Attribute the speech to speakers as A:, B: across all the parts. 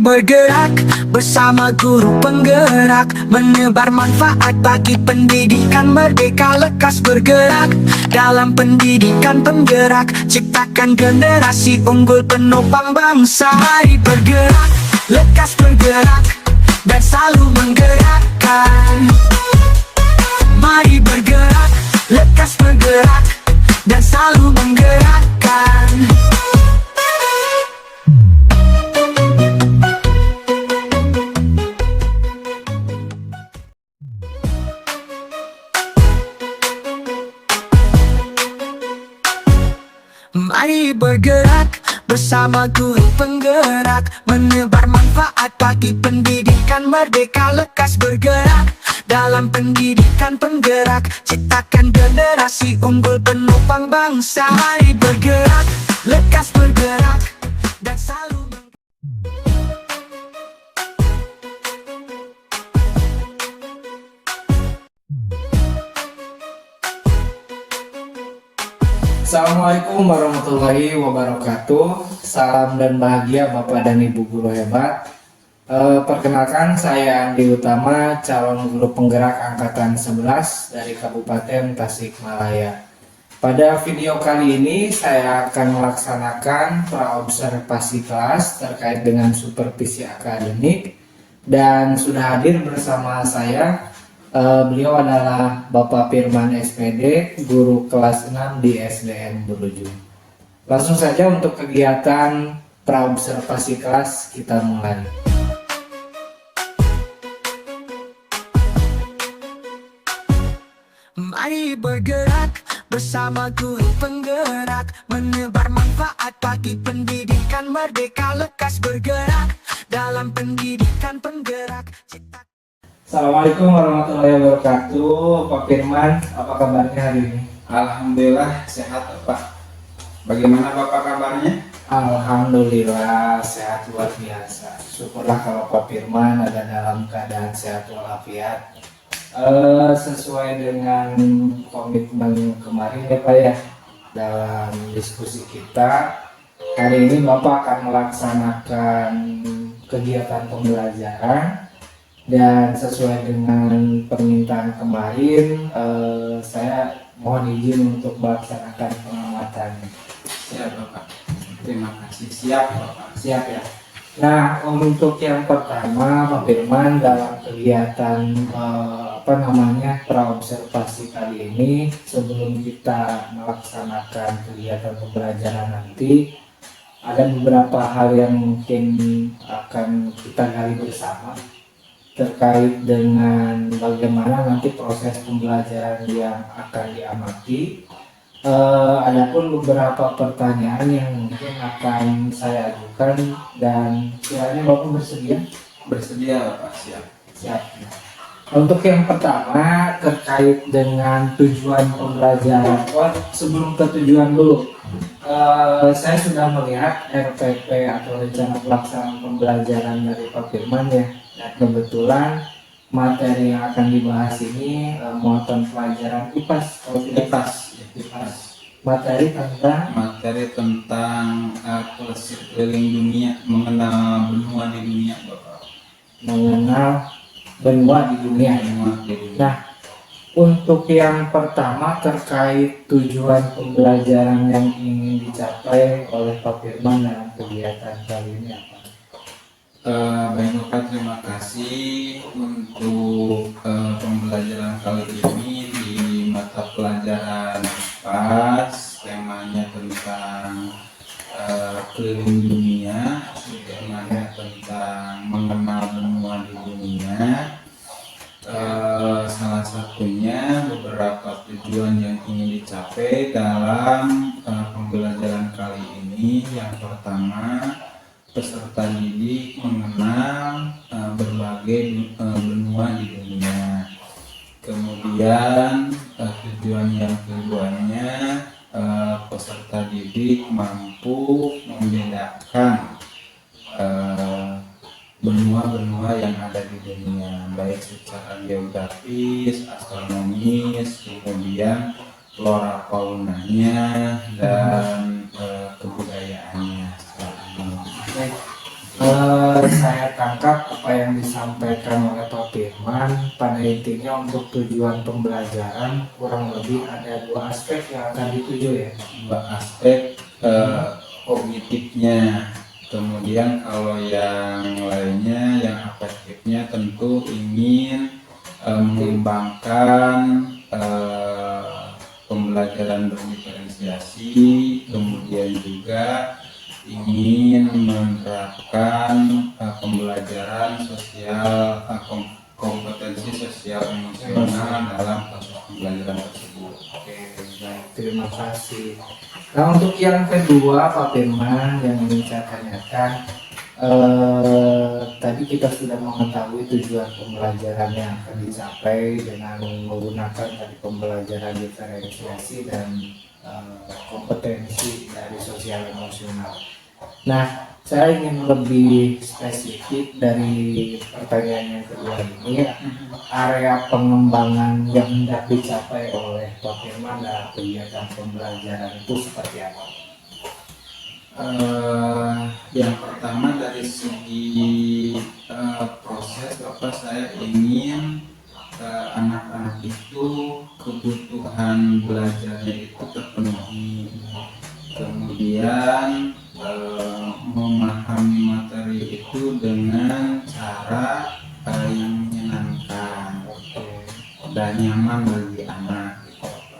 A: bergerak bersama guru penggerak, menebar manfaat bagi pendidikan merdeka. Lekas bergerak dalam pendidikan penggerak, ciptakan generasi unggul penopang bangsa. Mari bergerak, lekas bergerak, dan selalu menggerakkan. Mari bergerak, lekas bergerak, dan selalu menggerakkan. Mari bergerak bersama guru penggerak, menebar manfaat bagi pendidikan merdeka. Lekas bergerak dalam pendidikan penggerak, ciptakan generasi unggul penopang bangsa. Mari bergerak, lekas bergerak, dan selalu
B: Assalamualaikum warahmatullahi wabarakatuh. Salam dan bahagia Bapak dan Ibu guru hebat. Perkenalkan, saya Andi Utama, calon guru penggerak angkatan 11 dari Kabupaten Tasikmalaya. Pada video kali ini saya akan melaksanakan praobservasi kelas terkait dengan supervisi akademik, dan sudah hadir bersama saya beliau adalah Bapak Firman SPD, guru kelas 6 di SDN Berujung. Langsung saja untuk kegiatan praobservasi kelas kita mulai.
A: Mari bergerak bersama guru penggerak, menebar manfaat bagi pendidikan merdeka. Lekas bergerak dalam pendidikan penggerak.
B: Assalamualaikum warahmatullahi wabarakatuh. Pak Firman, apa kabarnya hari ini?
C: Alhamdulillah sehat Pak. Bagaimana Bapak kabarnya?
B: Alhamdulillah sehat luar biasa. Syukurlah kalau Pak Firman ada dalam keadaan sehat walafiat. Sesuai dengan komitmen kemarin ya Pak ya, dalam diskusi kita hari ini Bapak akan melaksanakan kegiatan pembelajaran. Dan sesuai dengan permintaan kemarin, saya mohon izin untuk melaksanakan pengamatan.
C: Siap Bapak. Terima kasih. Siap Bapak.
B: Siap ya. Nah, untuk yang pertama Pak Firman, dalam kegiatan praobservasi kali ini, sebelum kita melaksanakan kegiatan pembelajaran nanti, ada beberapa hal yang mungkin akan kita gali bersama terkait dengan bagaimana nanti proses pembelajaran yang akan diamati. Adapun beberapa pertanyaan yang mungkin akan saya ajukan, dan kiranya Bapak bersedia?
C: Bersedia Bapak. Siap.
B: Siap. Untuk yang pertama terkait dengan tujuan pembelajaran. Sebelum ke tujuan dulu, saya sudah melihat RPP atau rencana pelaksanaan pembelajaran dari Pak Firman ya. Dan kebetulan materi yang akan dibahas ini muatan pelajaran IPAS, kalau tidak IPAS. Materi tentang keliling dunia, mengenal benua di dunia Bapak. Mengenal benua di dunia. Nah, untuk yang pertama terkait tujuan pembelajaran yang ingin dicapai oleh Pak Firman dalam kegiatan kali ini apa?
C: Baik Bapak, terima kasih untuk pembelajaran kali ini di mata pelajaran IPAS, temanya tentang keliling dunia, temanya tentang mengenal benua di dunia. Salah satunya beberapa tujuan yang ingin dicapai dalam pembelajaran kali ini. Yang pertama, peserta didik mengenal berbagai benua di dunia. Kemudian tujuan yang keduanya, peserta didik mampu membedakan benua-benua yang ada di dunia, baik secara geografis, astronomis, kemudian flora faunanya, dan kebudayaannya.
B: saya tangkap apa yang disampaikan oleh Pak Firman pada intinya untuk tujuan pembelajaran kurang lebih ada dua aspek yang akan dituju ya.
C: Dua aspek kognitifnya. Kemudian kalau yang lainnya, yang afektifnya tentu ingin mengembangkan pembelajaran berdiferensiasi, kemudian juga ingin menerapkan pembelajaran sosial, kompetensi sosial emosional dalam proses pembelajaran tersebut.
B: Oke, baik, terima kasih. Nah, untuk yang kedua Pak Firman yang ingin saya tanyakan, tadi kita sudah mengetahui tujuan pembelajaran yang akan dicapai dengan menggunakan tadi pembelajaran diferensiasi dan kompetensi dari sosial emosional. Nah, saya ingin lebih spesifik dari pertanyaan yang kedua ini, area pengembangan yang hendak dicapai oleh Pak Firman dalam kegiatan pembelajaran itu seperti apa?
C: Yang pertama dari segi proses, Bapak, saya ingin anak-anak itu kebutuhan belajarnya itu terpenuhi, kemudian memahami materi itu dengan cara yang menyenangkan dan nyaman bagi anak gitu, Pak.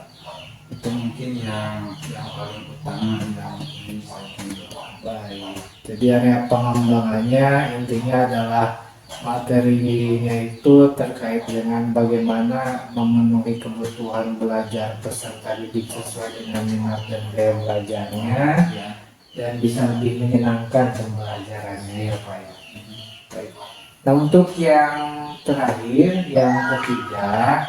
C: Itu mungkin yang paling utama yang ingin saya tunjukkan.
B: Baik, jadi area pengembangannya intinya adalah materinya itu terkait dengan bagaimana memenuhi kebutuhan belajar peserta didik sesuai dengan minat dan gaya belajarnya,
C: Ya.
B: dan bisa lebih menyenangkan pembelajarannya ya Pak ya. Baik. Nah, untuk yang terakhir, yang ketiga,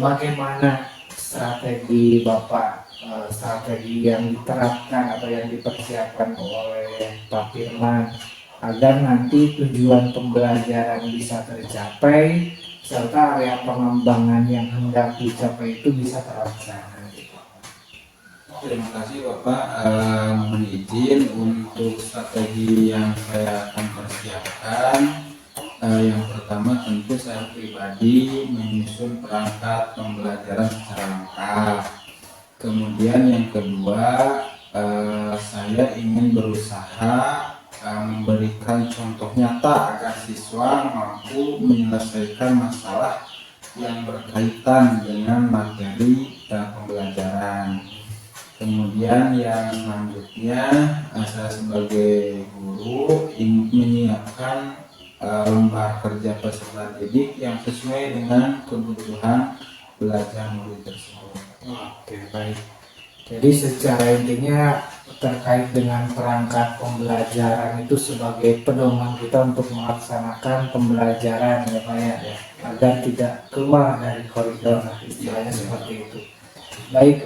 B: bagaimana strategi Bapak, strategi yang diterapkan atau yang dipersiapkan oleh Pak Firman agar nanti tujuan pembelajaran bisa tercapai serta area pengembangan yang hendak dicapai itu bisa terlaksana.
C: Terima kasih Bapak, mohon izin untuk strategi yang saya akan persiapkan. Yang pertama tentu saya pribadi menyusun perangkat pembelajaran secara lengkap. Kemudian yang kedua, saya ingin berusaha memberikan contoh nyata agar siswa mampu menyelesaikan masalah yang berkaitan dengan materi pembelajaran. Kemudian yang selanjutnya, saya sebagai guru ingin menyiapkan lembar kerja peserta didik yang sesuai dengan kebutuhan belajar murid tersebut.
B: Oke, baik. Jadi secara intinya terkait dengan perangkat pembelajaran itu sebagai pedoman kita untuk melaksanakan pembelajaran ya Pak ya, agar tidak keluar dari koridor, istilahnya seperti itu. Baik,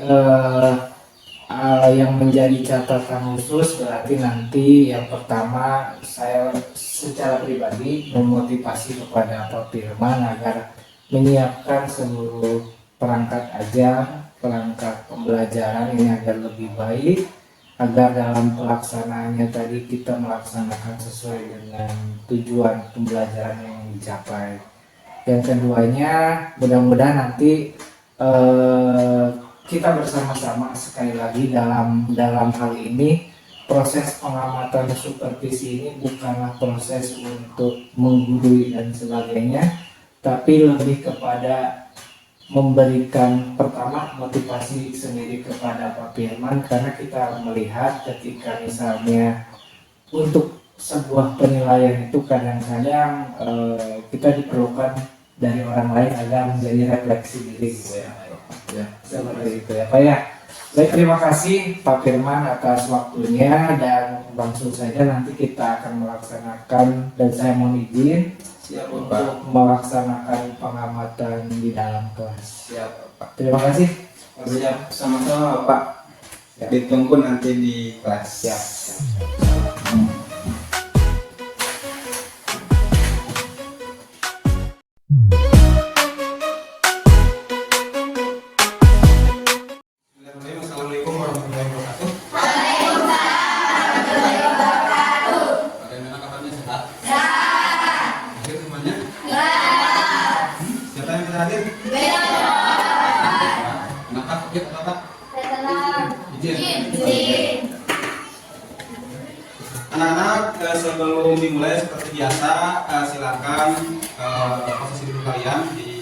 B: yang menjadi catatan khusus berarti nanti yang pertama saya secara pribadi memotivasi kepada Pak Firman agar menyiapkan seluruh perangkat ajar, perangkat pembelajaran ini agar lebih baik, agar dalam pelaksanaannya tadi kita melaksanakan sesuai dengan tujuan pembelajaran yang dicapai. Yang keduanya mudah-mudahan nanti kita bersama-sama sekali lagi dalam hal ini proses pengamatan supervisi ini bukanlah proses untuk menggurui dan sebagainya, tapi lebih kepada memberikan pertama motivasi sendiri kepada Pak Firman, karena kita melihat ketika misalnya untuk sebuah penilaian itu kadang-kadang kita diperlukan dari orang lain agar menjadi refleksi diri gitu ya. Ya, seperti itu ya Pak ya. Baik, terima kasih Pak Firman atas waktunya, dan langsung saja nanti kita akan melaksanakan, dan saya mohon izin untuk melaksanakan pengamatan di dalam kelas.
C: Siap Pak.
B: Terima kasih.
C: Siap, sama-sama Pak. Ditunggu nanti di kelas.
B: Siap.
C: Assalamualaikum warahmatullahi wabarakatuh. Waalaikumsalam warahmatullahi wabarakatuh. Pada anak Kenapa sakit apa? Izin. Anak-anak, sebelum dimulai seperti biasa, silakan posisi duduk kalian di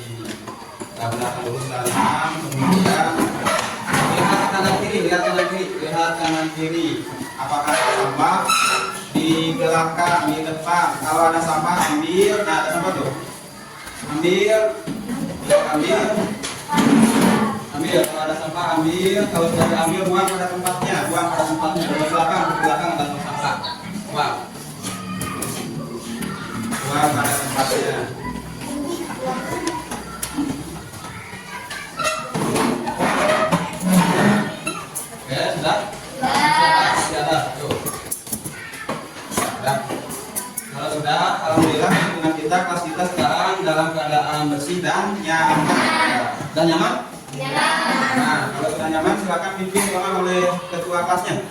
C: belakang dulu sekarang. Kemudian lihat kanan kiri, apakah ada sampah di belakang, di depan. Kalau ada sampah ambil, nah ada sampah tuh, ambil. Kalau ada sampah ambil, kalau sudah diambil buang pada tempatnya. Di belakang ada sampah. Buang pada tempatnya. Oke, sudah? Sudah. Tuh. Sudah. Kalau sudah, alhamdulillah dengan kita kelas kita sekarang dalam keadaan bersih dan nyaman. Dan nyaman? Nah, kalau sudah nyaman silakan pimpin oleh ketua kelasnya.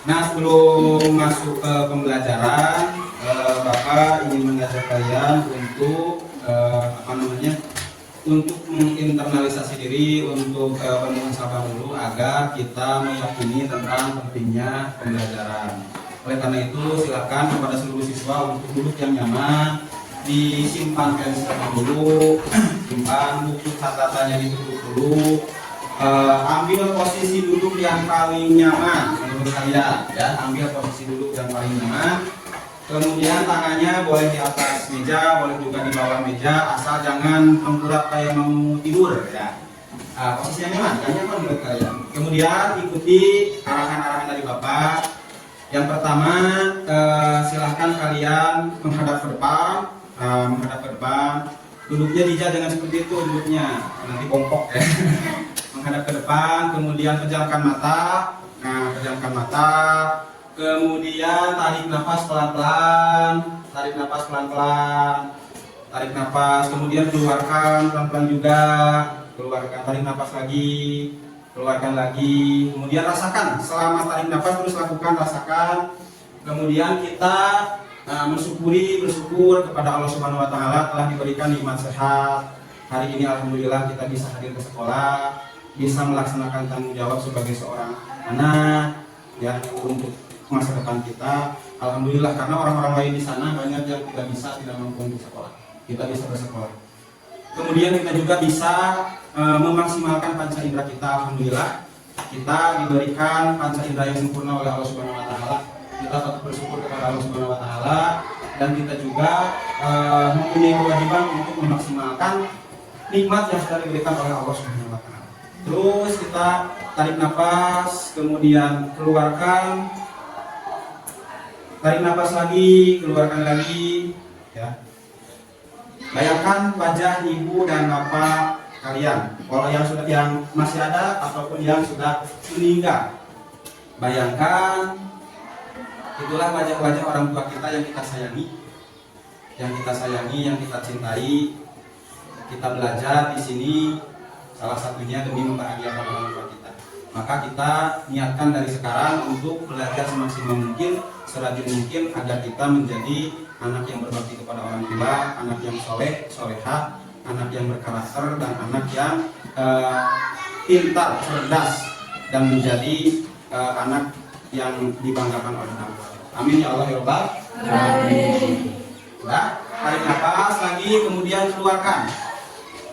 C: Nah, sebelum masuk ke pembelajaran, Bapak ingin mengajak kalian untuk untuk menginternalisasi diri, untuk bermuhasabah dulu agar kita meyakini tentang pentingnya pembelajaran. Oleh karena itu, silakan kepada seluruh siswa untuk duduk yang nyaman, disimpan pensilnya dulu, simpan buku catatannya ditutup dulu. Ambil posisi duduk yang paling nyaman menurut kalian, ya. Ambil posisi duduk yang paling nyaman. Kemudian tangannya boleh di atas meja, boleh juga di bawah meja, asal jangan tengkurap kayak mau tidur, ya. Posisi yang nyaman, kan nyaman menurut kalian. Kemudian ikuti arahan-arahan dari Bapak. Yang pertama, silahkan kalian menghadap ke depan, Duduknya Dija dengan seperti itu duduknya, nanti bongkok ya. Menghadap ke depan, kemudian pejamkan mata. Nah, pejamkan mata. Kemudian tarik nafas pelan-pelan, tarik nafas, kemudian keluarkan pelan-pelan juga, tarik nafas lagi, keluarkan lagi, kemudian rasakan selama tarik nafas, terus lakukan, rasakan. Kemudian kita bersyukur kepada Allah Subhanahu Wa Taala telah diberikan nikmat sehat. Hari ini alhamdulillah kita bisa hadir ke sekolah, bisa melaksanakan tanggung jawab sebagai seorang anak, ya, untuk masa depan kita. Alhamdulillah, karena orang-orang lain di sana banyak yang tidak mampu di sekolah. Kita bisa bersekolah. Kemudian kita juga bisa memaksimalkan panca indera kita. Alhamdulillah, kita diberikan panca indera yang sempurna oleh Allah Subhanahu Wa Taala. Kita patut bersyukur kepada Allah Subhanahu Wa Taala, dan kita juga mempunyai kewajiban untuk memaksimalkan nikmat yang sudah diberikan oleh Allah Subhanahu Wa Taala. Terus kita tarik nafas, kemudian keluarkan. Tarik nafas lagi, keluarkan lagi, ya. Bayangkan wajah ibu dan bapak kalian, kalau yang masih ada ataupun yang sudah meninggal. Bayangkan, itulah wajah-wajah orang tua kita yang kita sayangi, yang kita cintai. Kita belajar di sini salah satunya demi membahagiakan orang tua kita. Maka kita niatkan dari sekarang untuk belajar semaksimal mungkin, serajin mungkin, agar kita menjadi anak yang berbakti kepada orang tua, anak yang soleh, solehah, anak yang berkarakter, dan anak yang pintar, cerdas, dan menjadi anak yang dibanggakan oleh orang tua. Amin ya Allah ya Rabbal alamin. Nah, tarik nafas lagi, kemudian keluarkan.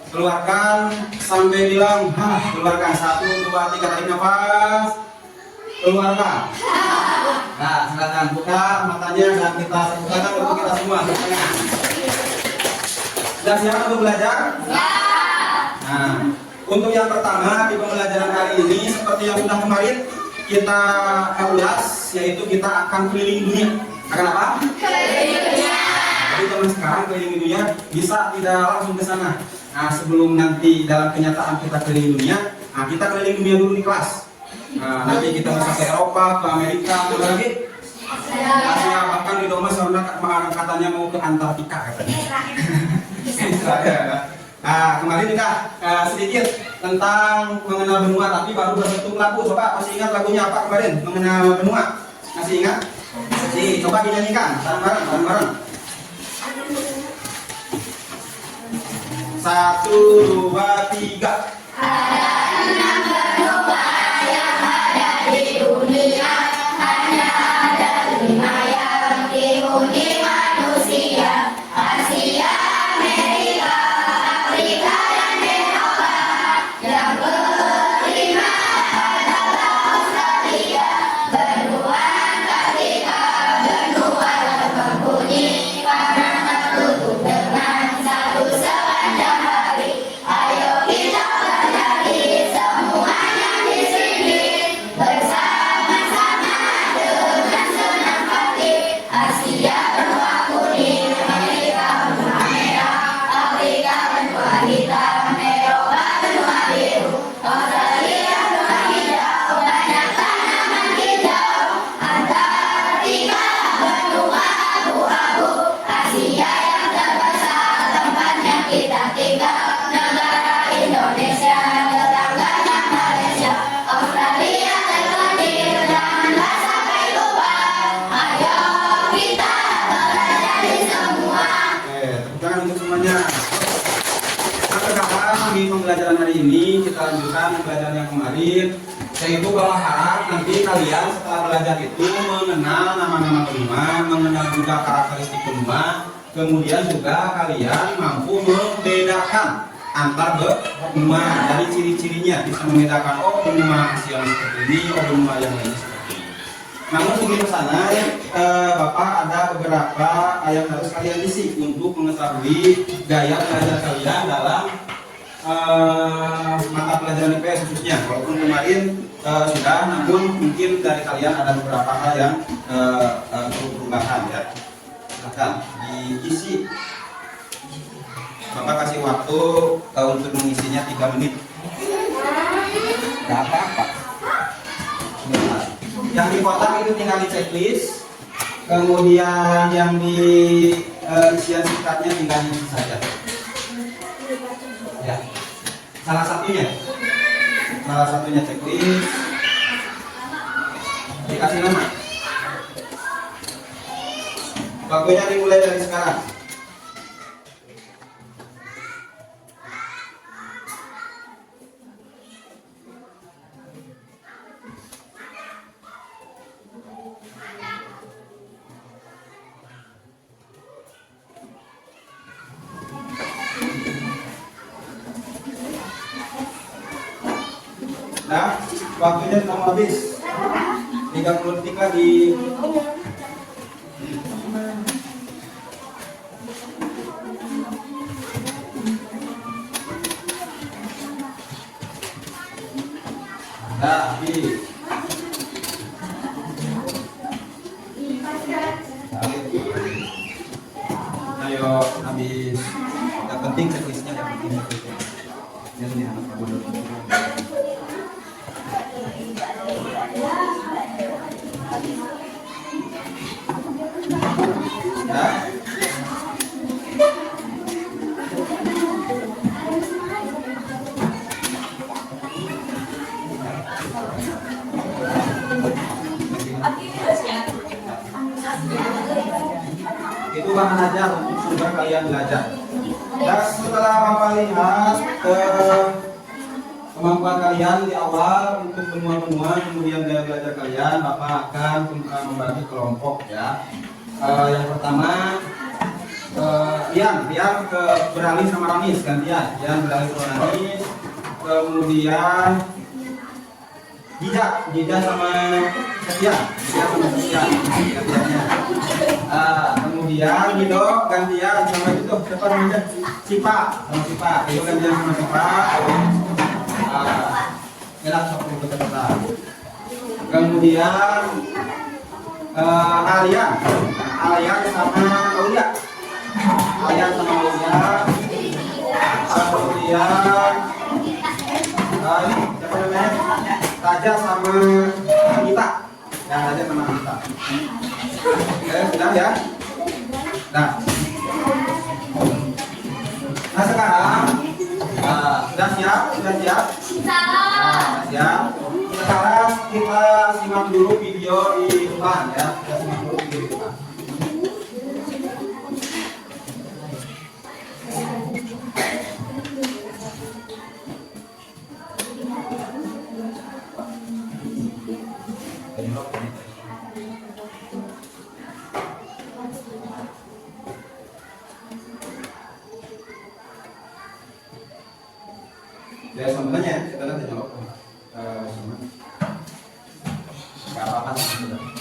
D: Keluarkan sampai bilang keluarkan. 1, 2, 3, tarik nafas. Keluarkan. Nah, silakan buka matanya dan kita bukakan untuk kita semua. Sudah siap untuk belajar? Ya. Nah, untuk yang pertama di pembelajaran kali ini seperti yang sudah kemarin kita ulas, yaitu kita akan keliling dunia. Akan apa? Keliling dunia. Jadi zaman sekarang keliling dunia bisa tidak langsung ke sana. Nah, sebelum nanti dalam kenyataan kita keliling dunia, nah kita keliling dunia dulu di kelas. Nah, nanti kita bisa ke Eropa, ke Amerika, ke lagi Asia, bahkan di Doma sebenarnya katanya mau ke Antartika katanya. Nah, kemarin juga sedikit tentang mengenal benua, tapi baru berbentuk lagu. Coba masih ingat lagunya apa kemarin? Mengenal benua. Masih ingat? Masih. Coba dinyanyikan bareng-bareng. 1, 2, 3.
E: Ada 6 benua yang ada di dunia, hanya ada 5 yang dihuni manusia. Asia, Amerika, Afrika, dan Eropa. Yang kelima adalah Australia. Benua Antartika, benua tersembunyi karena tertutup dengan satu sepanjang hari. Ayo kita pelajari semuanya di sini bersama-sama dengan senang hati. Asia benua kuning, Amerika benua merah, Afrika benua hitam, Eropa benua biru, Australia benua hijau, banyak tanaman hijau. Antartika benua abu-abu, Asia yang terbesar tempatnya kita tinggal. Negara Indonesia tetangganya Malaysia, Australia terpencil, janganlah sampai lupa. Ayo kita pelajari semua.
D: Tepuk tangan untuk semuanya. Nah, sekarang di pembelajaran hari ini kita lanjutkan pembelajaran yang kemarin, yaitu bahwa harap nanti kalian setelah belajar itu mengenal nama-nama benua, mengenal juga karakteristik benua, kemudian juga kalian mampu membedakan antar benua dari ciri-cirinya, bisa membedakan oh benua Asia seperti ini, oh benua yang lain seperti ini. Namun sebelum kesana, Bapak ada beberapa yang harus kalian isi untuk mengetahui gaya belajar kalian dalam mata pelajaran IPS khususnya. Walaupun kemarin sudah, namun mungkin dari kalian ada beberapa hal yang perlu perubahan ya. Silahkan diisi. Bapak kasih waktu untuk mengisinya 3 menit. Gak apa-apa. Yang di kotak itu tinggal di checklist, kemudian yang di isian singkatnya tinggal diisi saja. Ya, salah satunya checklist, dikasih nama. Waktunya dimulai dari sekarang. Nah, waktunya sudah mau habis. 30 detik lagi. Nah, habis. Ayo, habis. Yang penting checklistnya, yang penting checklistnya. Yang ini anak kamu. Nah. Itu bahan ajar untuk sumber kalian belajar. Dan setelah Bapak lihat kemampuan kalian di awal untuk benua-benua, kemudian gaya belajar kalian, Bapak akan membagi kelompok ya. Yang pertama Rian beralih sama Ramis gantian. Rian beralih sama Ramis. Kemudian Jija sama Setia. Gantiannya. Kemudian Mido gantian sama itu siapa namanya? Sipa sama Sipa. Itu gantian sama Sipa. Enak satu kata. Kemudian Alian sama Aulia. Alian sama Aulia. Kemudian ini siapa namanya? Raja sama Anita. Ya, Raja sama Anita. Oke, sudah ya. Nah sekarang sudah siap? Nah, siap. Sekarang kita simak dulu video di depan ya. Kita simak dulu video di depan. Ya, sebenarnya kita nanti jawab. Gak apa-apa sebenarnya.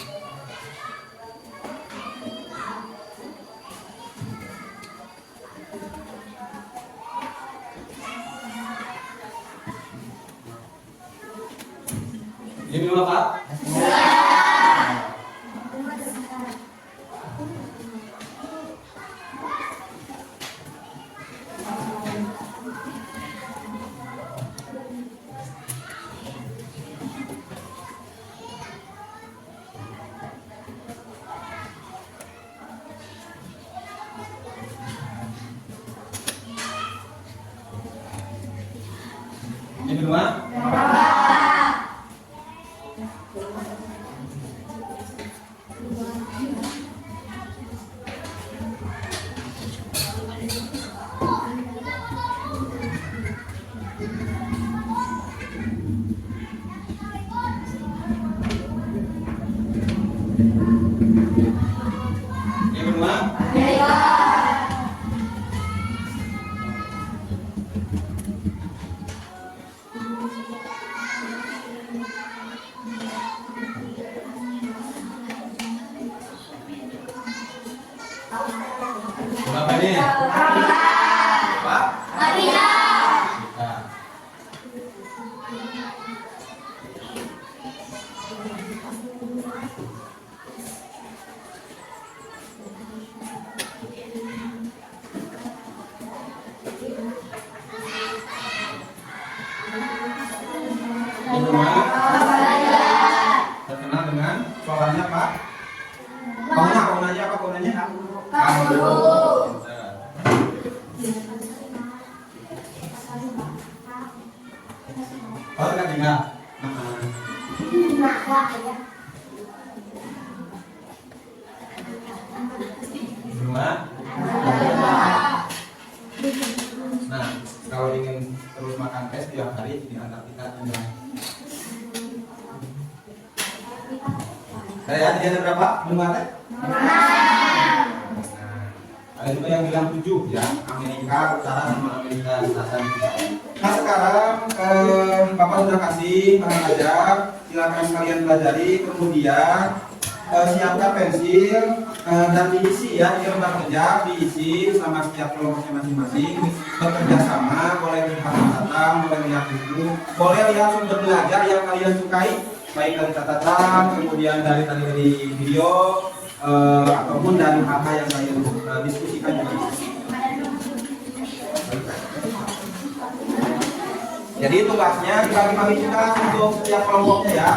D: Ini minum apa? Ini minum apa? Ini minum apa? Berapa ini? Apa? Terkenal dengan suaranya Pak? Kaunanya apa? Oh, kan dengar. Dua. Nah, kalau ingin terus makan es tiap hari di Antartika tinggal. Saya ada berapa? Belum ada? Ada juga yang bilang 7 ya, Amerika Utara sama Amerika Selatan. Nah sekarang Bapak sudah kasih barang ajar, silakan kalian pelajari, kemudian siapkan pensil dan diisi ya, di lembar kerja diisi sama setiap kelompoknya masing-masing, bekerja sama, boleh lihat catatan, boleh lihat buku, boleh lihat sumber belajar yang kalian sukai, baik dari catatan, kemudian dari video, ataupun dari hal-hal yang kalian diskusikan juga bisa. Jadi tugasnya dibagi-bagi juga untuk setiap kelompoknya ya.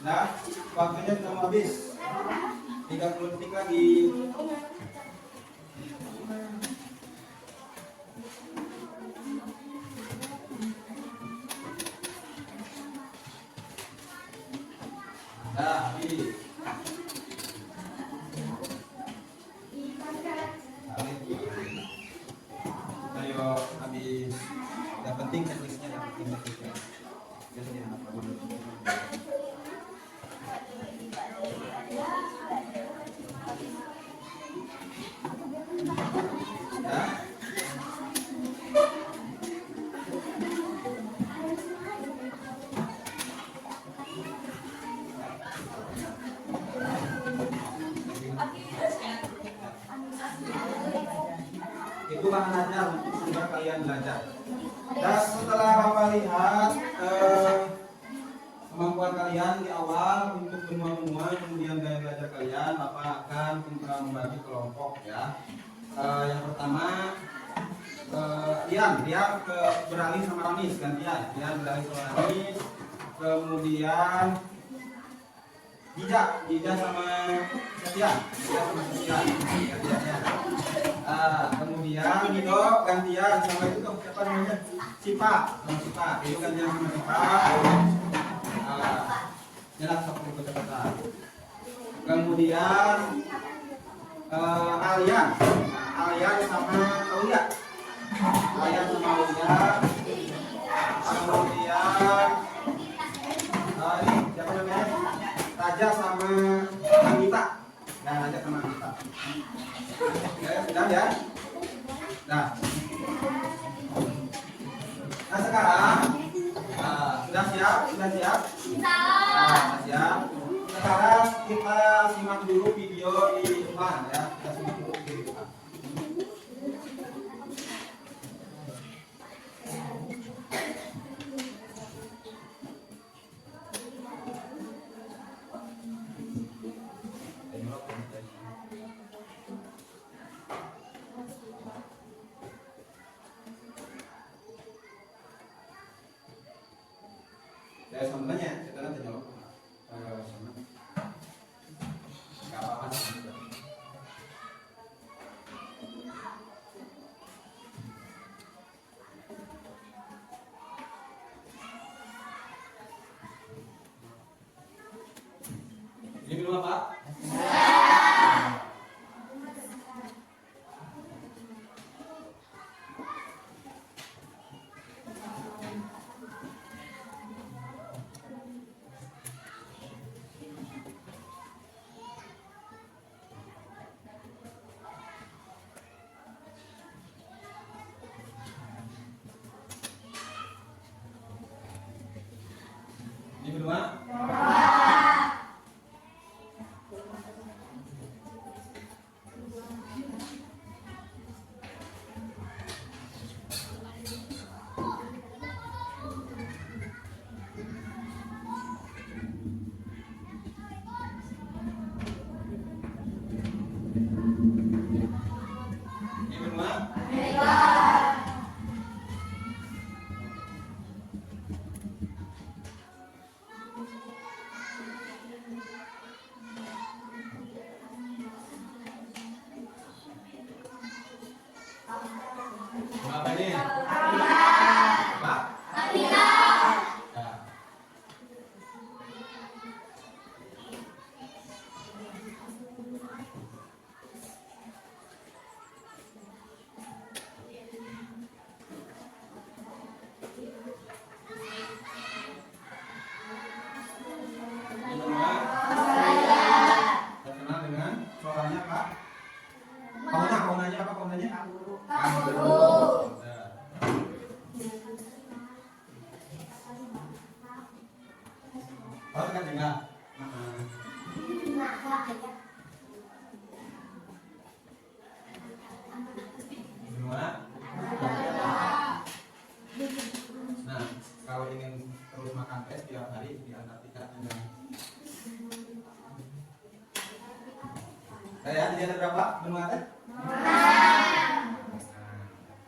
D: Nah, waktunya sudah mau habis. 30 detik lagi. Nah, habis. Habis. Biasanya apa? Ya. Itu bahan ajar untuk sumber kalian belajar. Dan setelah Bapak lihat kemampuan kalian di awal untuk benua-benua, kemudian gaya belajar kalian, Bapak akan membagi kelompok ya. Yang pertama, Rian beralih sama Ramis, gantian. Rian beralih sama Ramis, kemudian Dija sama Setian, gantiannya. Kemudian Mido gantian sama itu tuh siapa namanya? Sipa, itu gantian sama Sipa. Jelas seperti itu cepetan. Kemudian Alian sama Aulia. Kemudian ini siapa namanya? Raja sama Anita. Raja sama Anita. Oke, sudah ya. Nah sekarang sudah siap? Sudah siap. Sekarang kita simak dulu video di depan ya. Kita simak dulu video di depan. Saya sambalnya, kita nanti jawab. Sama. Gak apa-apa sih. Ini minum apa? Ini kedua. Ini kedua. Apa ini? Apa? Ya. Terkenal dengan suaranya Pak. Kaunanya apa? Kanguru. Harus kan enggak? Nah, kalau ingin terus makan es tiap hari di Antartika ada. Jadi ada berapa benua teh?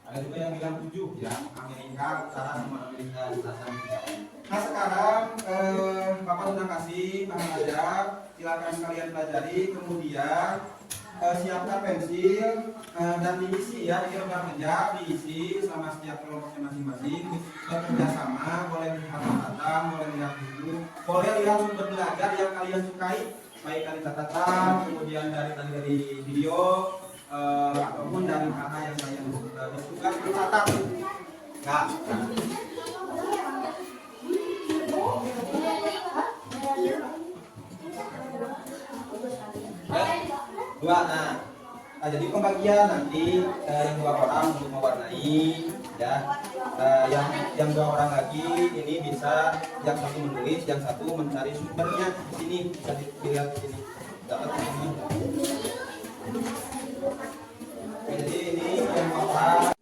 D: Ada juga yang bilang 7 ya, Amerika Utara sama Amerika Selatan. Nah sekarang Bapak sudah kasih bahan ajar, silakan kalian pelajari, kemudian siapkan pensil dan diisi ya, di rekan kerja diisi sama setiap kelompoknya masing-masing, bekerja sama, boleh lihat catatan, boleh lihat buku, boleh lihat sumber belajar yang kalian sukai, baik dari catatan, kemudian dari video, ataupun dari kata yang kalian suka dicatat. Enggak. dua. Nah, jadi pembagian nanti yang 2 orang untuk mewarnai, ya. Yang 2 orang lagi ini bisa yang satu menulis, yang satu mencari sumbernya di sini, bisa dilihat di sini. Dapat di sini. Jadi ini yang 2 orang.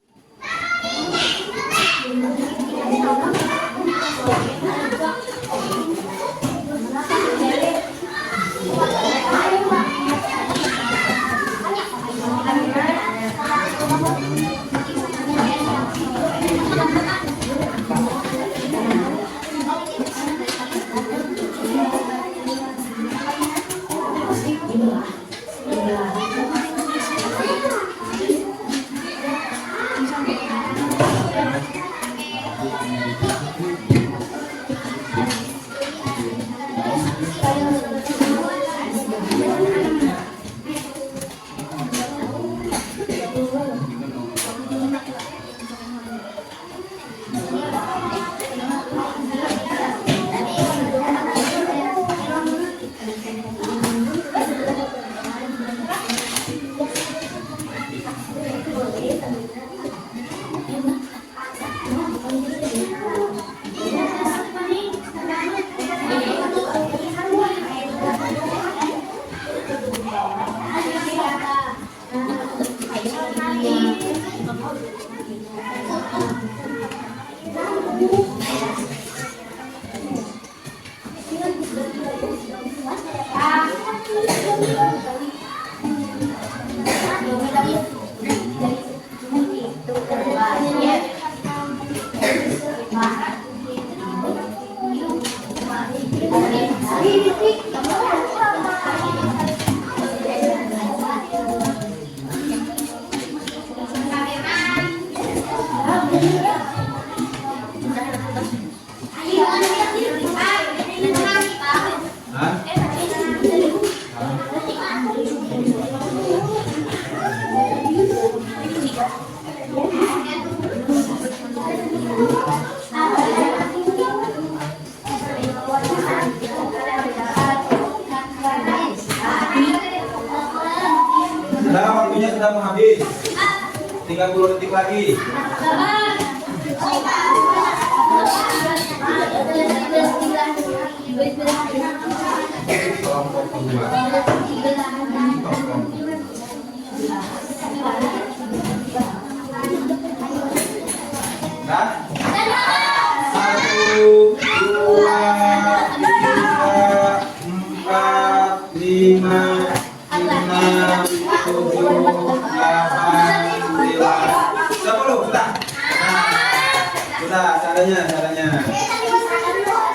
D: Sudah, waktunya sudah mau habis. 30 detik lagi. Kelompok kedua. Nah, 1, 2, 3, 4, 5, 6, 7, 8, 9, 10. Sudah. Sudah,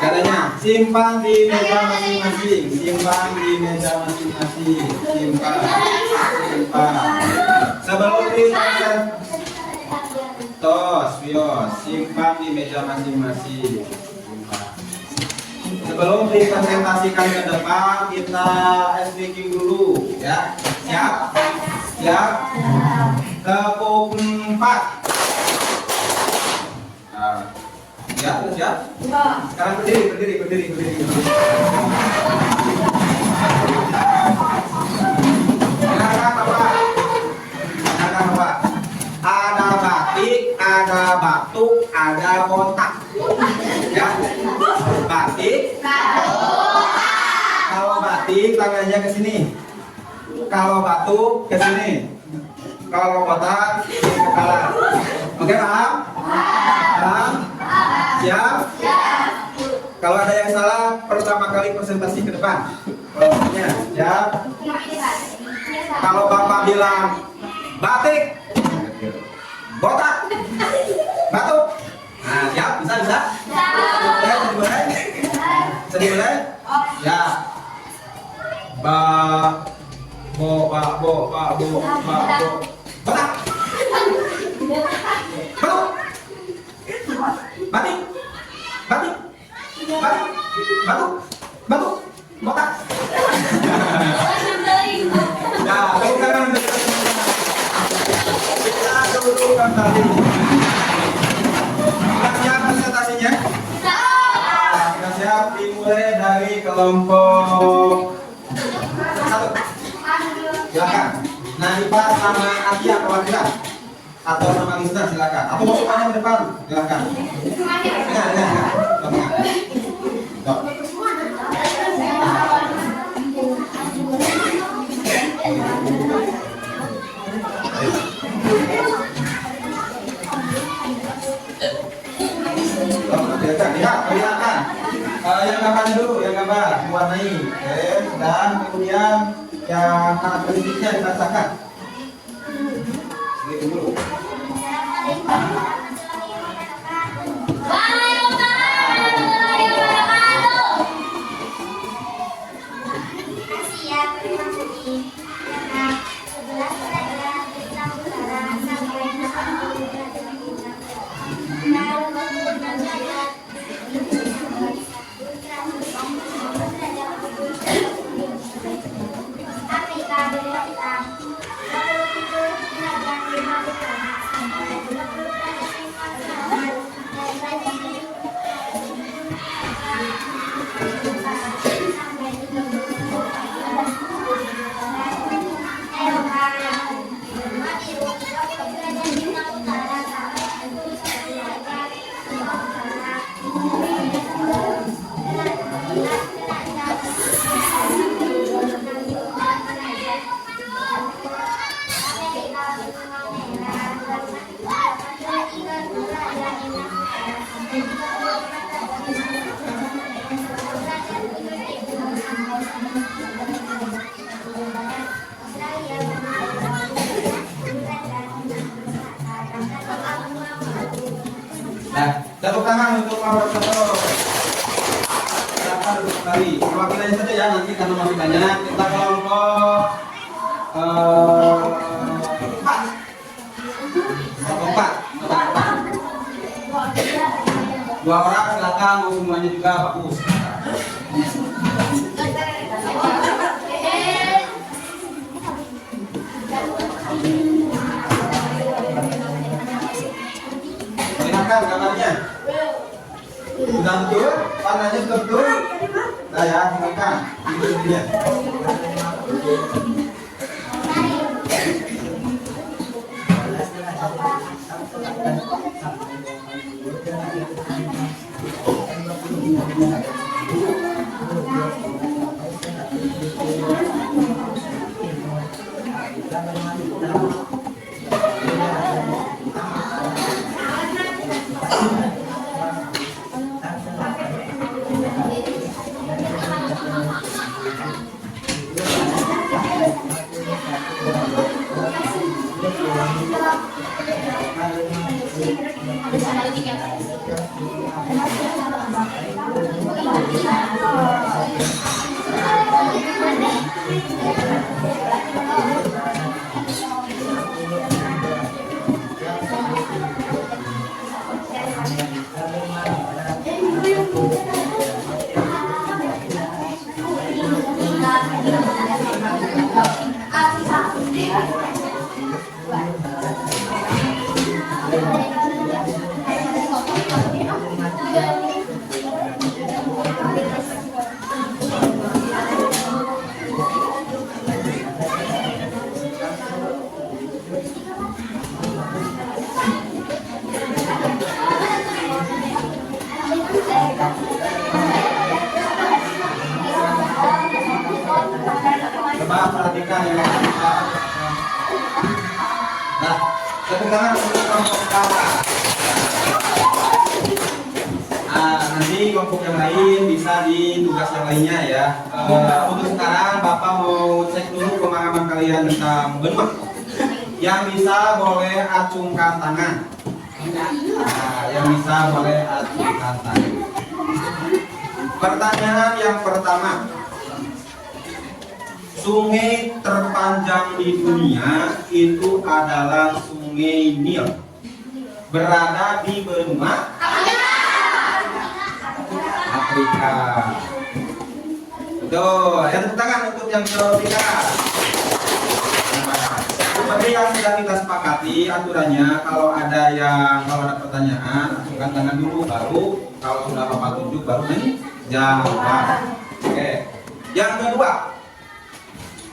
D: caranya simpan di meja masing-masing. Simpan. Sebelum simpan di meja masing-masing. Sebelum dipresentasikan ke depan, kita speaking dulu, ya. Siap. Tepuk 4. Siap. Sekarang berdiri. Dengarkan Bapak. Ada batik, ada batuk, ada botak. Ya. Batik. Kalau batik tangannya ke sini. Kalau batuk ke sini. Kalau botak ke kepala. Oke, paham? Paham? Siap? Kalau ada yang salah, pertama kali presentasi ke depan. Kelompoknya, siap? Kalau Bapak bilang batik, botak, batuk. Nah, siap? Bisa? Jadi boleh? Ya. Botak. Batik. Batuk. Botak. Nah, sekarang kita dudukkan tadi. Sudah siap presentasinya? Sudah siap, dimulai dari kelompok 1. Silakan. depan nama Atia perwakilan atau nama listener silakan. Atau mau semuanya ke depan silakan. Dok. Lihat, perlihatkan. Yang gambarnya dulu, yang gambar mewarnai, dan kemudian yang karakteristiknya dirasakan. Gitu dulu. Nah, tepuk tangan untuk Pak Profesor. Silakan duduk kembali. Perwakilannya saja ya, nanti karena masih banyak. Kita kelompok 4. Dua orang silakan, mau semuanya juga bagus. Silakan gambarnya. Sudah betul? Warnanya sudah betul? Nah ya, silakan. Ini dia. Coba perhatikan ya. Nah, tepuk tangan untuk kelompok pertama. Nanti kelompok yang lain bisa di tugas yang lainnya ya. Untuk sekarang Bapak mau cek dulu pemahaman kalian tentang benua. Yang bisa boleh acungkan tangan. Yang bisa boleh acungkan tangan. Pertanyaan yang pertama. Sungai terpanjang di dunia itu adalah Sungai Nil. Berada di benua Afrika. Betul. Ya, tepuk tangan untuk yang jawab Afrika. Seperti yang sudah kita sepakati aturannya, kalau ada pertanyaan, acungkan tangan dulu, baru kalau sudah Bapak tunjuk baru nih jawab. Oke. Yang kedua,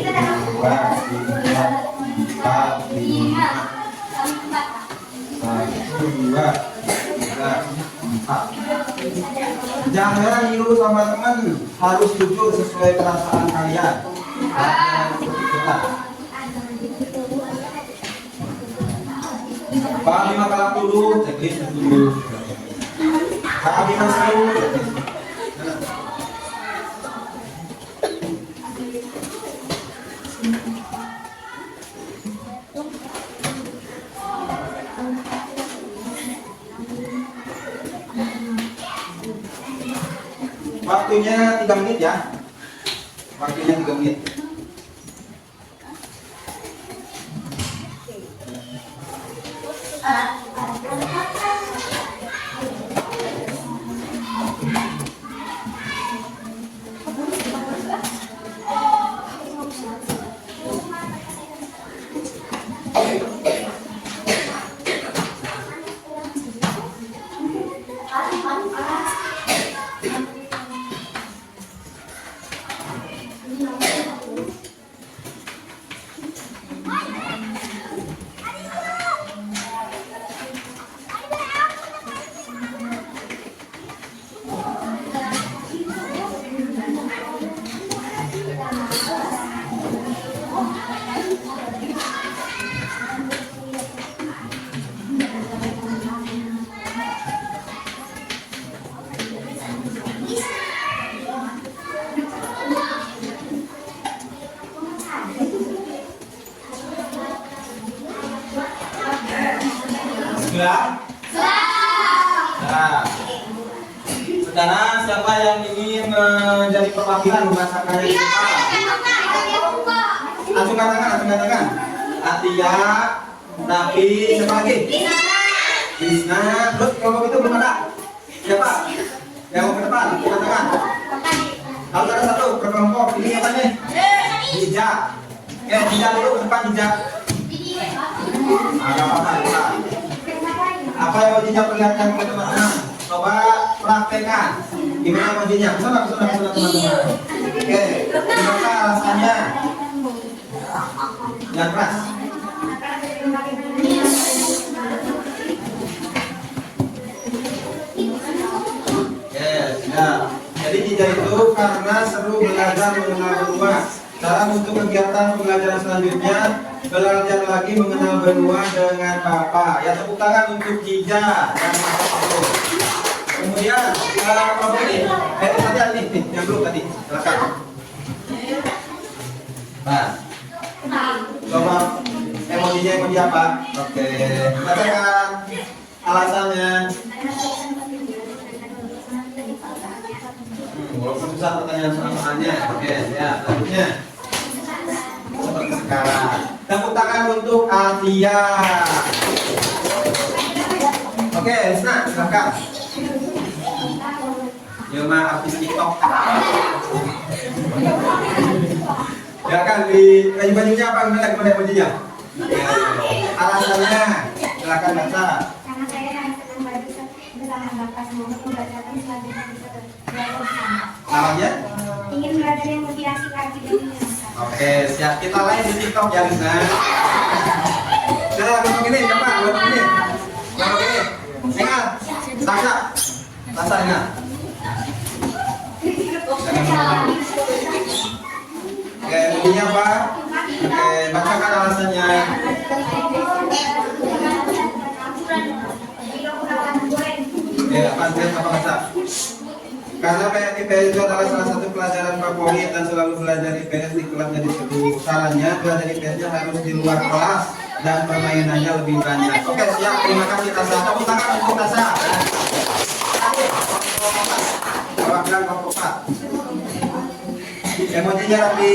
C: dua, tiga, empat, lima. Satu, dua, tiga, empat. Jangan niru sama teman, harus jujur sesuai perasaan kalian. Jangan ikut-ikutan. Pak Bima kalah dulu, checklist dulu. Pak Bima dulu. Waktunya 3 menit ya. Waktunya 3 menit.
D: Sudah? Nah, sekarang siapa yang ingin menjadi perwakilan membacakan yang kita? Acungkan tangan. Atia, Nafi, siapa lagi? Krisna. Terus kelompok itu belum ada? Siapa? Yang mau ke depan, angkat tangan. Harus ada satu per kelompok. Ini apa nih? Hijab. Oke, hijab dulu ke depan hijab. Ada apa-apa? Apa yang mau hijab perlihatkan ke teman-teman? Coba praktekkan. Gimana mojinya? Kesana teman-teman. Oke, gimana rasanya? Jangan keras. Ya. Jadi hijab itu karena seru belajar mengenal benua. Cara untuk kegiatan pembelajaran selanjutnya, belajar lagi mengenal benua dengan Bapak. Ya, tepuk tangan untuk hijab dan Bapak. Kemudian kelompok ini, tadi yang belum tadi, silakan. Nah, coba emoji apa? Oke, katakan alasannya. Walaupun susah pertanyaan soalnya. Oke, ya, selanjutnya seperti sekarang. Tepuk tangan untuk Atia. Oke, Risna, silakan. Yoma artis TikTok. Ya kan di baju-bajunya apa gimana bajunya? Alasannya, silakan baca.
E: Karena saya sangat senang bersama Bapak, semoga pembelajaran selanjutnya bisa bersama.
D: Namanya?
E: Ingin belajar yang lebih asik lagi dan menyenangkan.
D: Oke, siap. Kita live di TikTok ya, Risna. Sudah, kelompok ini, siapa? Kelompok ini. Ingat, Tasha ingat. Oke, bunyinya apa? Oke, bacakan alasannya. Oke, apa baca? Karena IPS itu adalah salah satu pelajaran favorit dan selalu belajar IPS di kelas jadi seru. Caranya belajar IPS-nya harus di luar kelas dan permainannya lebih banyak. Oke, siap. Terima kasih Tasha. Tepuk tangan untuk Tasha. Perwakilan kelompok 4. Emojinya rapi.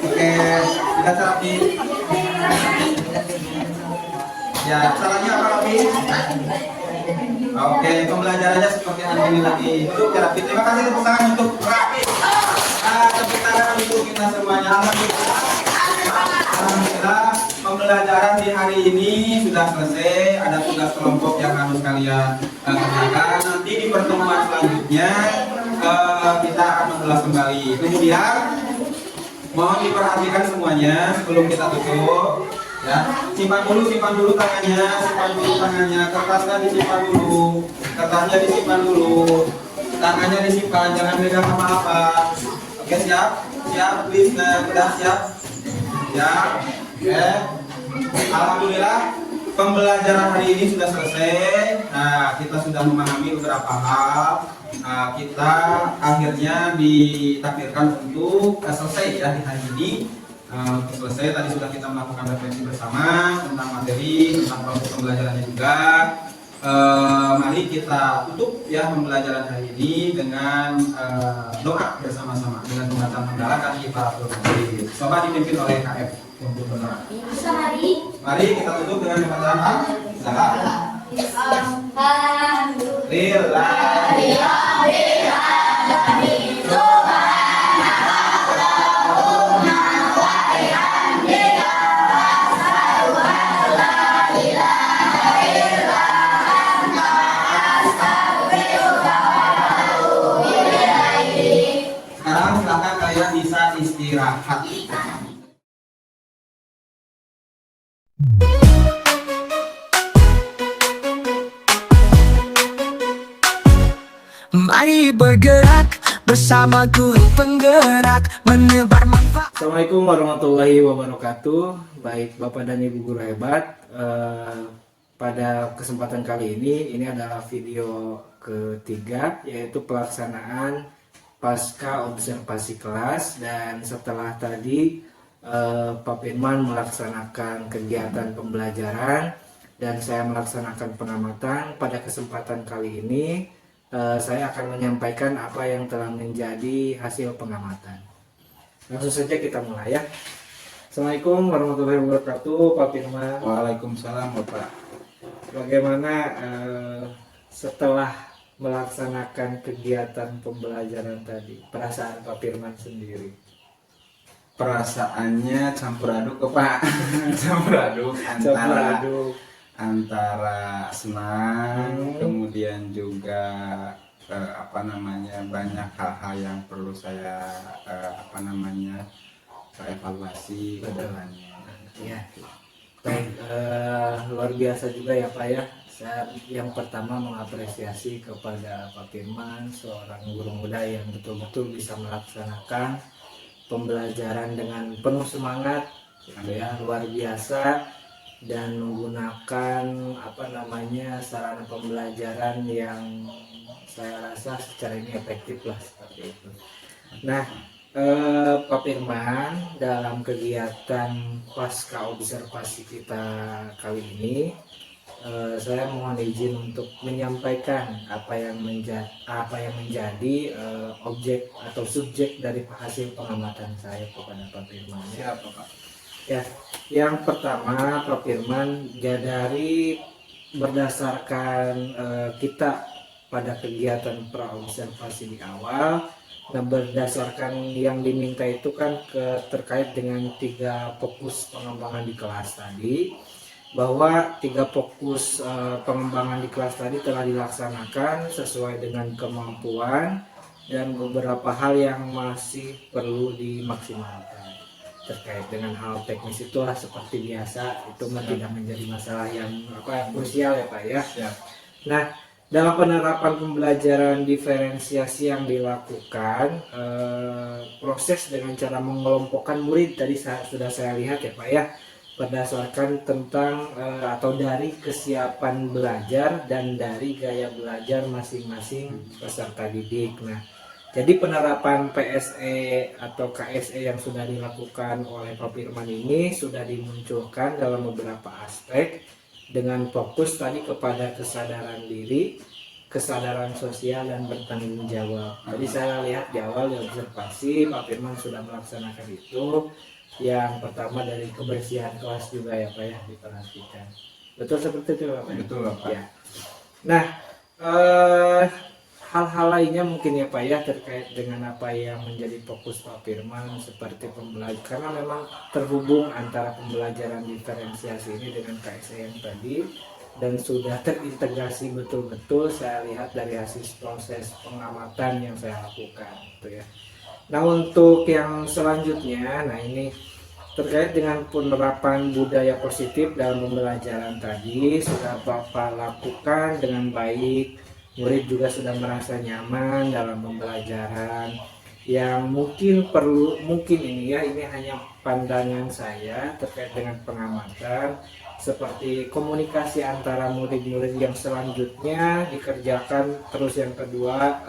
D: Oke, kita rapi. Ya, caranya apa rapi? Oke, pembelajarannya seperti hari ini lagi. Duduk ya rapi. Terima kasih tepuk tangan untuk rapi. Tepuk tangan untuk kita semuanya. Alhamdulillah, pembelajaran di hari ini sudah selesai. Ada tugas kelompok yang harus kalian kerjakan. Nanti di pertemuan selanjutnya kita akan mengulas kembali. Kemudian mohon diperhatikan semuanya sebelum kita tutup. Ya, simpan dulu tangannya, kertasnya disimpan dulu, kertasnya disimpan dulu, tangannya disimpan, jangan megang apa-apa. Oke, siap, please, sudah siap. Ya, oke. Alhamdulillah pembelajaran hari ini sudah selesai. Nah, kita sudah memahami beberapa hal. Kita akhirnya ditakdirkan untuk selesai ya di hari ini. Selesai tadi sudah kita melakukan refleksi bersama tentang materi, tentang proses pembelajarannya juga. Mari kita tutup ya pembelajaran hari ini dengan doa bersama-sama dengan pembacaan penggalan dari para penulis. Coba dipimpin oleh KF untuk berdoa. Mari kita tutup dengan pembacaan Sekarang silakan kalian bisa istirahat.
A: Mari bergerak bersama guru penggerak menebar manfaat.
B: Assalamualaikum warahmatullahi wabarakatuh. Baik Bapak dan Ibu guru hebat, pada kesempatan kali ini adalah video ketiga, yaitu pelaksanaan pasca observasi kelas. Dan setelah tadi Pak Firman melaksanakan kegiatan pembelajaran, dan saya melaksanakan pengamatan. Pada kesempatan kali ini saya akan menyampaikan apa yang telah menjadi hasil pengamatan. Langsung saja kita mulai ya. Assalamualaikum warahmatullahi wabarakatuh, Pak Firman.
C: Waalaikumsalam Bapak.
B: Bagaimana setelah melaksanakan kegiatan pembelajaran tadi, perasaan Pak Firman sendiri?
C: Perasaannya campur aduk Pak. campur aduk antara senang, kemudian juga banyak hal-hal yang perlu saya evaluasi ke depannya.
B: Ya, baik, luar biasa juga ya Pak ya. Saya yang pertama mengapresiasi kepada Pak Firman, seorang guru muda yang betul-betul bisa melaksanakan pembelajaran dengan penuh semangat, gitu ya, luar biasa, dan menggunakan sarana pembelajaran yang saya rasa secara ini efektif lah, seperti itu. Nah, Pak Firman, dalam kegiatan pasca observasi kita kali ini, saya mohon izin untuk menyampaikan apa yang menjadi objek atau subjek dari hasil pengamatan saya kepada Pak Firman.
C: Siapa Pak?
B: Ya, yang pertama Pak Firman, dari berdasarkan kita pada kegiatan praobservasi di awal. Nah, berdasarkan yang diminta itu kan terkait dengan 3 fokus pengembangan di kelas tadi, bahwa 3 fokus pengembangan di kelas tadi telah dilaksanakan sesuai dengan kemampuan dan beberapa hal yang masih perlu dimaksimalkan. Terkait dengan hal teknis itulah seperti biasa, itu tidak menjadi masalah yang krusial ya Pak ya.
C: Siap.
B: Nah, dalam penerapan pembelajaran diferensiasi yang dilakukan, proses dengan cara mengelompokkan murid tadi sudah saya lihat ya Pak ya, berdasarkan tentang atau dari kesiapan belajar dan dari gaya belajar masing-masing peserta didik. Nah, jadi penerapan PSE atau KSE yang sudah dilakukan oleh Pak Firman ini sudah dimunculkan dalam beberapa aspek, dengan fokus tadi kepada kesadaran diri, kesadaran sosial, dan bertanggung jawab. Tadi saya lihat di awal di observasi Pak Firman sudah melaksanakan itu. Yang pertama dari kebersihan kelas juga ya Pak ya, diperhatikan. Betul seperti itu Pak?
C: Betul Pak.
B: Ya. Nah, hal-hal lainnya mungkin ya Pak ya, terkait dengan apa yang menjadi fokus Pak Firman seperti pembelajaran, karena memang terhubung antara pembelajaran diferensiasi ini dengan KSE yang tadi, dan sudah terintegrasi betul-betul saya lihat dari hasil proses pengamatan yang saya lakukan gitu ya. Nah, untuk yang selanjutnya, nah ini terkait dengan penerapan budaya positif dalam pembelajaran tadi sudah Bapak lakukan dengan baik. Murid juga sudah merasa nyaman dalam pembelajaran. Yang mungkin ini hanya pandangan saya terkait dengan pengamatan, seperti komunikasi antara murid-murid yang selanjutnya dikerjakan. Terus yang kedua,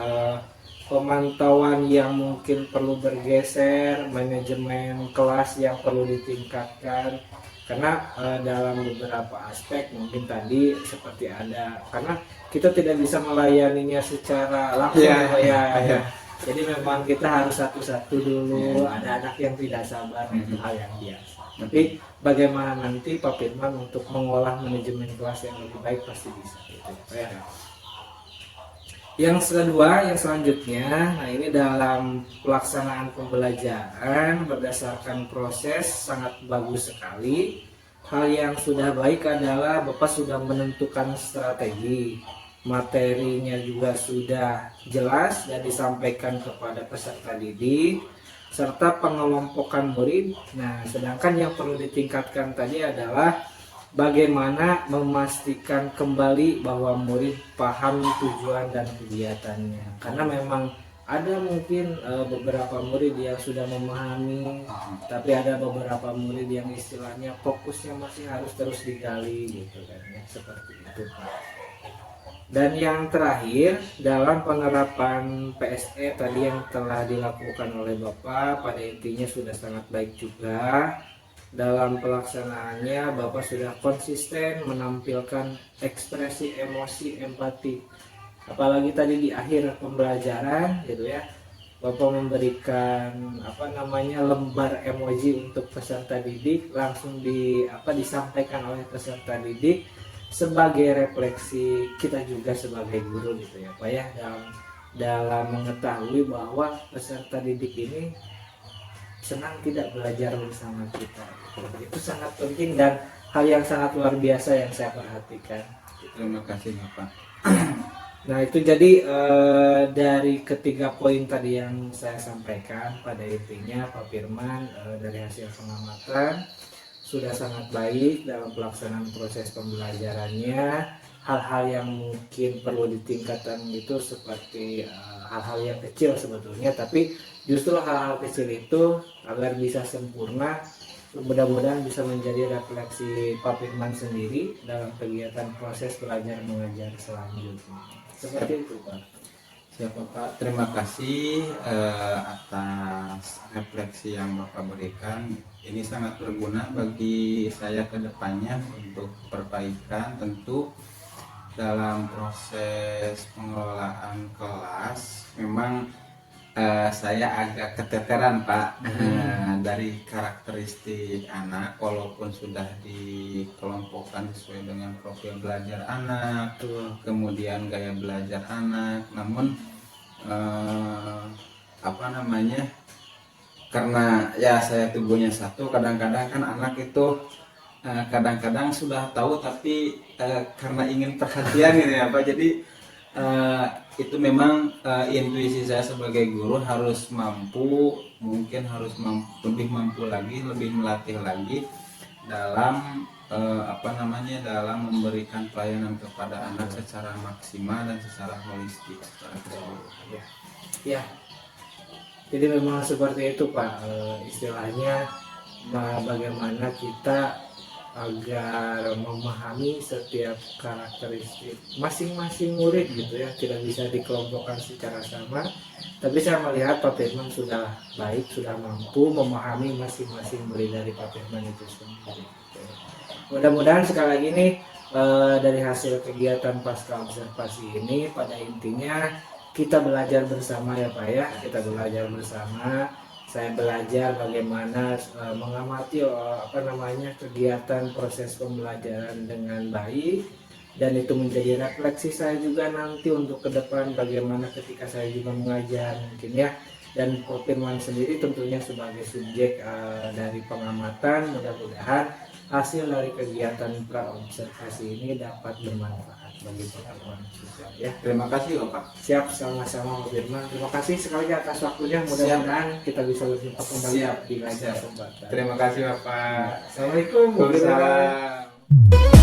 B: pemantauan yang mungkin perlu bergeser, manajemen kelas yang perlu ditingkatkan, karena dalam beberapa aspek mungkin tadi seperti ada, karena kita tidak bisa melayaninya secara langsung ya. Jadi memang kita harus satu-satu dulu. Ada anak yang tidak sabar, itu hal yang biasa. Tapi bagaimana nanti Pak Firman untuk mengolah manajemen kelas yang lebih baik pasti bisa gitu ya. Yang kedua, yang selanjutnya, nah ini dalam pelaksanaan pembelajaran berdasarkan proses sangat bagus sekali. Hal yang sudah baik adalah Bapak sudah menentukan strategi, materinya juga sudah jelas dan disampaikan kepada peserta didik, serta pengelompokan murid. Nah, sedangkan yang perlu ditingkatkan tadi adalah bagaimana memastikan kembali bahwa murid paham tujuan dan kegiatannya, karena memang ada mungkin beberapa murid yang sudah memahami, tapi ada beberapa murid yang istilahnya fokusnya masih harus terus digali gitu kan ya, seperti itu Pak. Dan yang terakhir, dalam penerapan PSE tadi yang telah dilakukan oleh Bapak, pada intinya sudah sangat baik juga. dalam pelaksanaannya Bapak sudah konsisten menampilkan ekspresi emosi empati. Apalagi tadi di akhir pembelajaran gitu ya, Bapak memberikan lembar emoji untuk peserta didik, langsung disampaikan oleh peserta didik sebagai refleksi kita juga sebagai guru gitu ya Pak ya, dalam mengetahui bahwa peserta didik ini senang tidak belajar bersama kita. Itu sangat penting dan hal yang sangat luar biasa yang saya perhatikan.
C: Terima kasih Bapak.
B: Nah itu jadi dari ketiga poin tadi yang saya sampaikan, pada intinya Pak Firman dari hasil pengamatan sudah sangat baik dalam pelaksanaan proses pembelajarannya. Hal-hal yang mungkin perlu ditingkatkan itu seperti hal-hal yang kecil sebetulnya, tapi justru hal-hal kecil itu agar bisa sempurna, mudah-mudahan bisa menjadi refleksi Pak Firman sendiri dalam kegiatan proses belajar mengajar selanjutnya. Seperti itu Pak.
C: Siapa Pak, terima kasih atas refleksi yang Bapak berikan. Ini sangat berguna bagi saya ke depannya untuk perbaikan. Tentu dalam proses pengelolaan kelas memang saya agak keteteran Pak dari karakteristik anak, walaupun sudah dikelompokkan sesuai dengan profil belajar anak, kemudian gaya belajar anak, namun karena ya saya tubuhnya satu, kadang-kadang kan anak itu kadang-kadang sudah tahu tapi karena ingin perhatian gitu ya Pak, jadi itu memang intuisi saya sebagai guru harus lebih mampu lagi, lebih melatih lagi dalam dalam memberikan pelayanan kepada anak secara maksimal dan secara holistik, secara keseluruhan.
B: Ya, jadi memang seperti itu Pak, istilahnya bagaimana kita agar memahami setiap karakteristik masing-masing murid gitu ya, tidak bisa dikelompokkan secara sama, tapi saya melihat Pak Firman sudah baik, sudah mampu memahami masing-masing murid dari Pak Firman itu sendiri. Mudah-mudahan sekali lagi nih dari hasil kegiatan pasca observasi ini pada intinya kita belajar bersama ya Pak ya, kita belajar bersama. Saya belajar bagaimana mengamati kegiatan proses pembelajaran dengan baik, dan itu menjadi refleksi saya juga nanti untuk ke depan bagaimana ketika saya juga mengajar mungkin ya. Dan Pak Firman sendiri tentunya sebagai subjek dari pengamatan, mudah-mudahan hasil dari kegiatan praobservasi ini dapat bermanfaat bagi Pak Firman ya.
C: Terima kasih Bapak.
B: Siap, sama-sama Pak Firman. Terima kasih sekali atas waktunya. Mudah-mudahan kita bisa berjumpa kembali di lain kesempatan.
C: Terima kasih Bapak.
B: Assalamualaikum warahmatullahi wabarakatuh.
C: Waalaikumsalam.